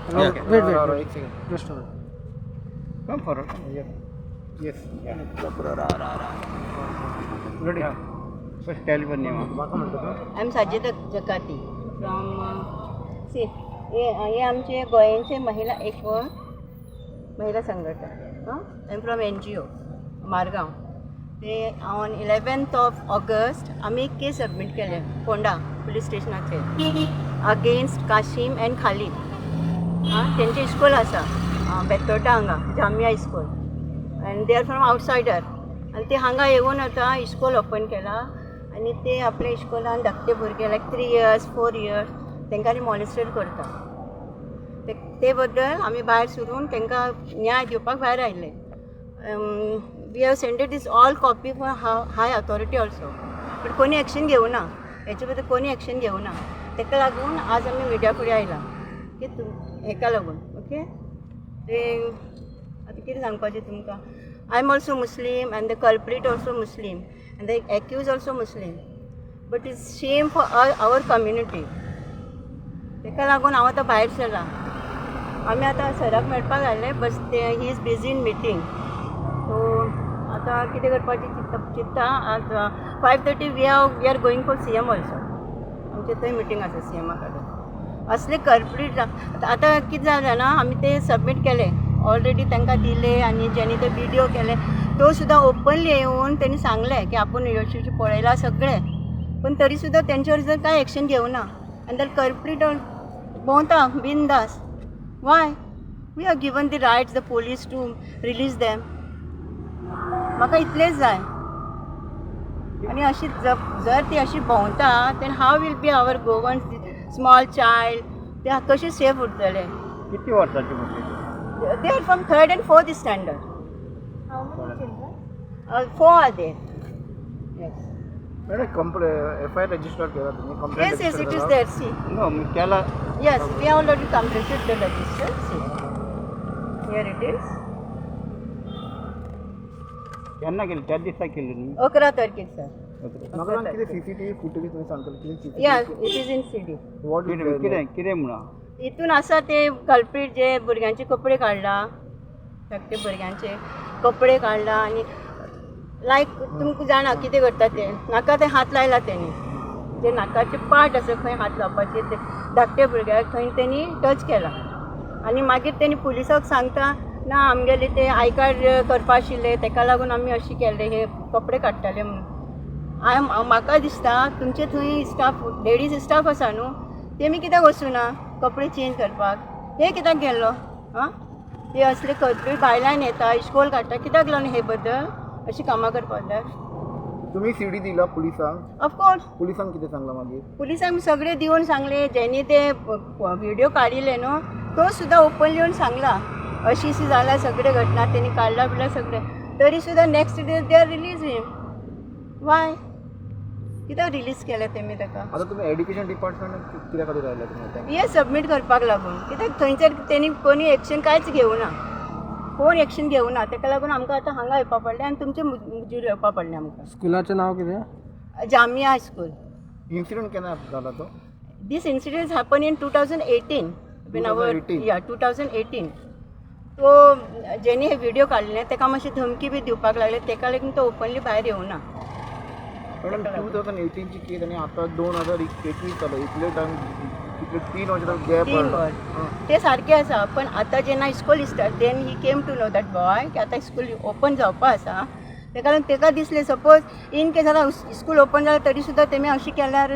Okay. Wait. एक second. Just hold. Come forward. Yes. Yeah. Ready? First tell your name. I'm Sajida Jakati from see हे आमचे गोंयचे महिला महिला संघटना I'm from NGO मारगांव ते ऑन 11th of August आम्ही एक केस सबमिट केले पोंडा पुलीस स्टेशनाचेर अगेन्स्ट काशीम एंड खालीद तेंचे इस्कॉल आसा बेतोटा हांगा जामिया इस्कॉल and they are from outsider आनी ते हांगा येवन आतां इस्कॉल ओपन केला आनी ते आपल्या इस्कॉलान धाकटे भुरगे लायक 3 years 4 years तांकां मॉलेस्टेट करता ते बद्दल आमी भायर सरून तांकां न्याय दिवपाक भायर आयले we have sended these all copy for high authority also but कोणी एक्शन घेवना हेचे बद्दल कोणी एक्शन घेवना ताका लागून आज आमी मिडिया फुडें आयला की हेका लागून ओके ते आतां कितें सांगपाचें तुमकां I am also Muslim and the culprit also Muslim and the accused also Muslim but it's shame for our community ताका लागून हांव आतां भायर सरला आमी आतां सराक मेळपाक आयले बस ते he is busy in meeting so आतां कितें करपाचें चिंतता आतां 5:30 we are going for CM also आमचे थंय मिटींग आसा CMा कडेन असले कल्प्रीट आतां कितें जालें जाणा आमी ते सबमीट केले ऑलरेडी तांकां दिले आनी जेणी ते विडियो केले तो सुद्दां ओपनली येवन तेणी सांगलें की आपूण अशी पळयलां सगळें पण तरी सुद्दां तेंच्यावर जर कांय एक्शन घेवना आनी दॅट कल्प्रीट भोंवता बिनदास why we are given the rights the police to release them म्हाका इतलेंच जाय आनी अशी जर ती अशी भोंवता देन हाव will be our Goan small child ते कशें सेफ उरतले किती वर्षाचे भुरगे they are from 3rd and 4th standard how many children 4 are there yes madam FIR register केला तुम्ही complaint yes it is there see no मी केला yes we have already completed the register see here it is यांना केलं त्या दिवसा केलं मी 11 तारखेक सर मला किती CCTV फुटेज तुम्ही सांगता किती yes it is in CD what किती म्हणा इतून आसा ते कल्प्रीट जे भुरग्यांचे कपडे काडला धाकटे भुरग्यांचे कपडे काडला आनी लायक तुमकां जाणा कितें करता ते नाका ते हात लायला तेणी जे नाकाचे पार्ट आसा खंय हात लावपाचे ते धाकटे भुरग्याक थंय तेणी टच केला आनी मागीर तेणी पुलिसाक सांगता ना आमगेले ते आय कार्ड करपा आशिल्ले ताका लागून आमी अशें केल्ले हे कपडे काडटाले म्हणून म्हाका दिसता तुमचे थंय स्टाफ लेडीज स्टाफ आसा न्हू तेमी कित्याक वचूना कपडे चेंज करपाक हे कित्याक गेल्लो हे असले कल्प्रीट भायल्यान येता इस्कॉल काडटा कित्याक लागून हे बद्दल अशी कामां करपाक जाय तुम्ही CD दिला पुलिसांक ऑफकोर्स पुलिसांक कितें सांगला मागीर पुलिसांक सगळे दिवन सांगले जेणी ते व्हिडिओ काडिल्ले न्हू तो सुद्दां ओपनली येवन सांगला अशी जाल्या सगळे घटना तेणी काडला बिडला सगळे तरी सुद्दां next day they are release him Y कित्याक रिलीज केले तेमी ताका आता तुम्ही एड्युकेशन डिपार्टमेंट कित्या खातीर आयला तुम्ही हे सबमीट करपाक लागून कित्याक थंयसर तेणी कोणी एक्शन कांयच घेवना कोण एक्शन घेवना ताका लागून आमकां आतां हांगा येवपा पडलें आनी तुमचे मुजीर येवपा पडलें आमकां स्कुलाचें नांव कितें जामिया स्कूल इन्सिडेंट केन्ना जाला तो this incident happen in 2018 when our 2018 तो जेणी हे व्हिडिओ काडले ताका मातशी धमकी बी दिवपाक लागले ताका लागून तो ओपनली भायर येवना मॅडम 2018 ची केस आणि आता 2021 चालू इतले टाइम इतले 3 वर्षाचा गॅप ते सारखे आसा पण आता जेन्ना इस्कॉल start then he came to know that boy की आता स्कूल ओपन जावपा आसा ताका लागून ताका दिसलें सपोज इन केस आतां स्कूल ओपन जाल्यार तरी सुद्दां तेमी अशी केल्यार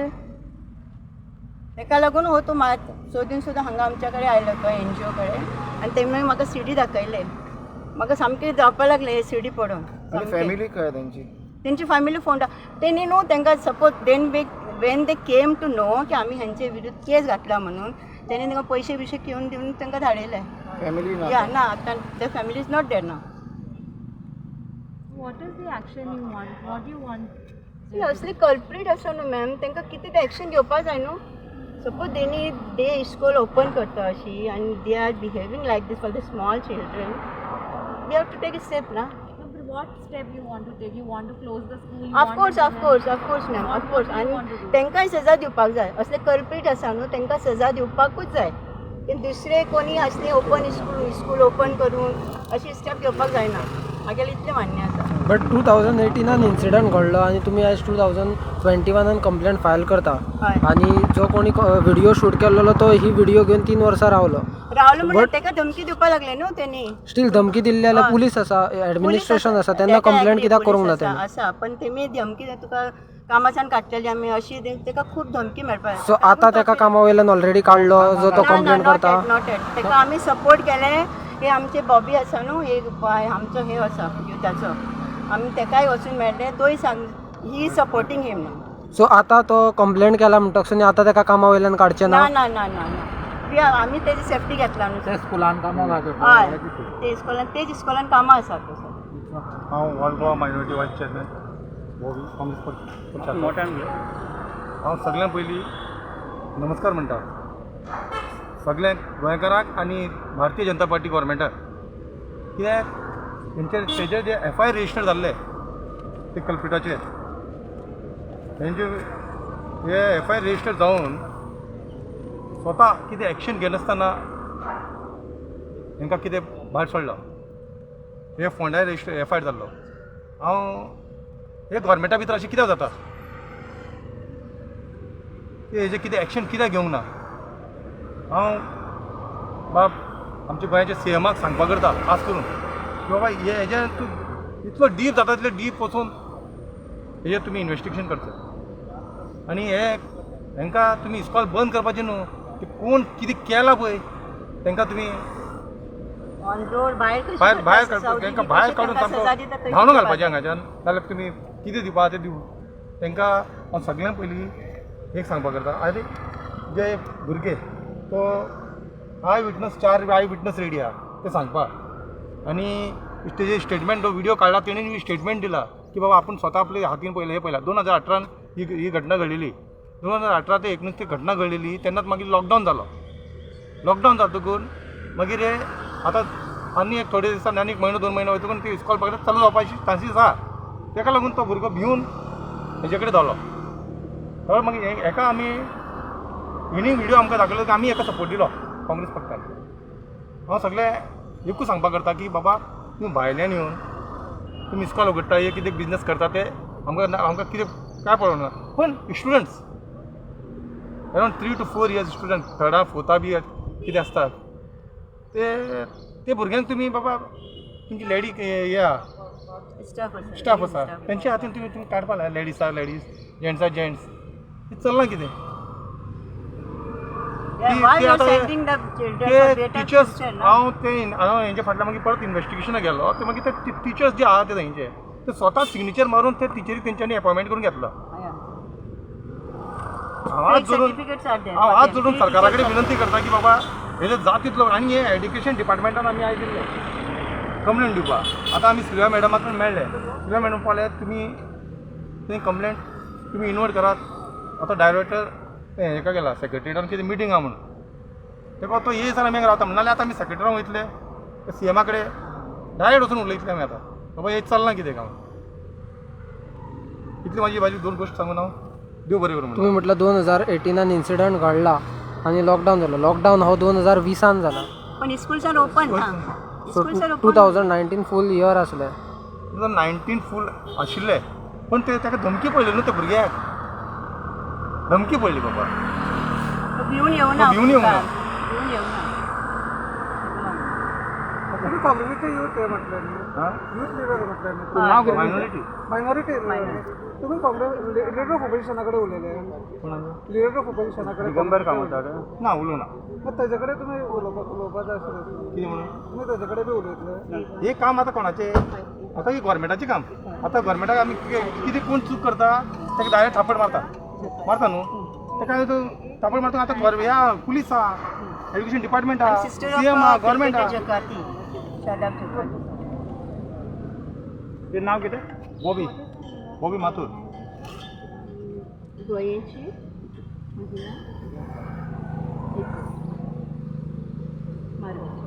ताका लागून हो तो मात सोदून सुद्दां हांगा आमच्या कडेन आयलो तो NGO कडेन आनी तेमी म्हाका CD दाखयले म्हाका सामकें जावपा लागलें हे CD पळोवन फॅमिली काय त्यांची तेंची फॅमिली फोंडा तेणी न्हू तांकां suppose when they came to know की आमी हेंचे विरुद्ध केस घातला म्हणून तेणी तांकां पयशे बिशे घेवन दिवन तांकां धाडयले फॅमिली या ना आतां the family is not there ना What is the action you want? What do you want? असले कल्प्रीट आसा न्हू मॅम तांकां कितें तें एक्शन घेवपा जाय न्हू सपोज तेणी डे इस्कॉल ओपन करता अशी आनी they are behaving like this for the small children they have to take it step ना No, but what step you want to take? You want to close the school? Of course ma'am of course आनी तांकांय सजा दिवपाक जाय असले कल्प्रीट आसा न्हू तांकां सजा दिवपाकूच जाय की दुसरे कोणी असले ओपन स्कूल ओपन करून अशी स्टेप घेवपाक जायना. म्हागेलें इतलें मान्य आसा. बट 2018 इन्सिडंट घडलो आणि तुम्ही आज 2021 कंप्लेंट फायल करता हय. आणि जो कोणी व्हिडिओ शूट केलेलो तो ही व्हिडिओ घेऊन 3 वर्सां रावलो. म्हणून ताका धमकी दिवपाक लागले न्हू तेणी. स्टील धमकी दिल्ली जाल्यार पुलीस आसा, ऍडमिनिस्ट्रेशन आसा, त्यांना कंप्लेंट कित्याक करूंक ना तेणी? आसा पण तेमी धमकी तुका कामासान काडटली आमी अशी ताका खूब धमकी मेळपाक. सो आता ताका कामा वयल्यान ऑलरेडी काडलो जो तो कंप्लेंट करता. नॉट एट ताका आमी सपोर्ट केले. हे आमचे बॉबी आसा न्हू एक आमचो हे आसा युथाचो आमी ताकाय वचून मेळ्ळे तोय सांग ही सपोर्टींग हेम म्हणून. सो आता तो कंप्लेंट केला म्हणटकच आता ताका कामा वयल्यान काडचे ना? ना ना ना ना आमी तेजी सेफ्टी घेतला न्हू. त्या स्कुलान कामां लागता. हय तेज इस्कॉलान कामां आसा. हांव ऑल गोवा मायनॉरिटी वायस चेअरमॅन काँग्रेस पक्ष मोठ्यान हांव सगळ्यां पयलीं नमस्कार म्हणटा सगळ्या गोंयकारांक आनी भारतीय जनता पार्टी गव्हर्मेंटाक. कित्याक तेजे जे FIR रजिस्टर जाल्ले ते कल्पिटाचेर तेंचे हे FIR रजिस्टर जावन स्वता कितें एक्शन घेनासतना तांकां कितें भायर सोडलो. हे फोंडा रजिस्टर FIR जाल्लो. हांव हे गव्हर्मेंटा भितर अशें कित्याक जाता की हेजें कितें एक्शन कित्याक घेवंक ना. हांव बाब आमच्या गोंयाच्या CMाक सांगपाक करता खास करून की बाबा हेजें तूं इतलो डीप जाता तितले डीप वचून हेजेर तुमी इन्वेस्टिगेशन करचें आनी हेंकां तुमी इस्कॉल बंद करपाचें न्हू. ते कोण कितें केलां पळय तांकां तुमी भायर तांकां भायर काडून सामको धांवडो घालपाचें हांगाच्यान. जाल्यार तुमी कितें दिवपा तें दिवं. तांकां हांव सगळ्यां पयलीं एक सांगपाक करता आरे जे भुरगे तो आय विटनस रेडी आहा ते सांगपाक आनी तेजे स्टेटमेंट तो व्हिडिओ काडला तेणें स्टेटमेंट दिला की बाबा आपूण स्वता आपले हातीन पयलें हे पयला. 2018 ही घटना घडलेली. 2018 ते 19 ती घटना घडलेली तेन्नाच मागीर लॉकडावन जालो. लॉकडावन जातकून मागीर हे आतां आनी एक थोडे दिसांनी आनी 1 म्हयनो 2 म्हयने वयतकून ती इस्कॉल पकडत चालू जावपाची चान्सीस आहा. ताका लागून तो भुरगो भिवन हेजे कडेन धांवलो. तर मागीर हेका आमी हिणी व्हिडिओ आमकां दाखयलो की आमी हेका सपोर्ट दिलो काँग्रेस पक्षान. हांव सगळे एकूच सांगपाक करता की बाबा तुम्ही भायल्यान येवन तुमी इस्कॉल उगडटा हे कितें बिजनस करता ते आमकां कितें काय पडना. पूण students around 3 to 4 years student 3rd 4th बी कितें आसता ते भुरग्यांक तुमी बाबा तुमची लेडी हे स्टाफ आसा तेंच्या हातीन तुमी काडपा लाय. लेडीज जेंट्सा जेंट्स हें चलना कितें. टिचर्स हांव हेंचे फाटल्यान मागीर परत इन्वेस्टिगेशनाक गेलो. ते मागीर ते टिचर्स जे आहा ते थंयचे ते स्वता सिग्नेचर मारून ते टिचरी तेंच्यांनी अपॉयंटमेंट करून घेतलो. हांव आज जोडून सरकारा कडेन विनंती करता की बाबा हेजे जात तितलो आनी हे एड्युकेशन डिपार्टमेंटान आमी आयज दिल्ले कंप्लेंट दिवपाक. आतां आमी सुर्या मॅडमाक मेळ्ळे. सुर्या मॅडम फाल्यां तुमी थंय कंप्लेंट तुमी इनवोट करात. आतां डायरेक्टर हेका गेला सेक्रेटरीएटान कितें मिटींग आहा म्हणून तेका तो ये दिसान आमी हांगा रावता म्हणल्यार आतां आमी सेक्रेटरान वयतले CMा कडेन डायरेक्ट वचून उलयतले आमी आतां बाबा हें चलना कितें काम. इतली म्हाजी 2 गोश्ट सांगून हांव देव बरें करूं. तुम्ही म्हटलं 2018 इन्सिडंट घडला आणि लॉकडाऊन झालं. लॉकडाऊन हो 2020 जाला. पण स्कूल्सान ओपन 2019 फूल इयर आसलें. 2019 फूल आशिल्ले पण ते ताका धमकी पडली न्हू. त्या भुरग्याक धमकी पडली बाबा. भिवन येवना. कम्युनिटी यूथ हे म्हटलं यूथ लिडर म्हटलं मायनॉरिटी तुम्ही काँग्रेस लिडर ऑफ ऑपोजिशनाकडे उलयले. लिडर ऑफ ऑपोजिशनाकडे दिगंबर कामत ना उलोवना. मग त्याच्याकडे तुम्ही उलोवपाक जाय आशिल्लें कितें म्हणून तुम्ही त्याच्याकडे बी उलयतले. हे काम आतां कोणाचें आतां ही गव्हर्मेंटाचें काम. आतां गव्हर्मेंटाक आमी कितें कोण चूक करता ताका डायरेक्ट थापड मारता न्हू. ताका थापड मारता. आतां ह्या पुलीस आहा एड्युकेशन डिपार्टमेंट आहा CM आहा गव्हर्मेंट आहा. ते नाव कितें बॉबी माथूर. गोंयची महिला मारवाडी.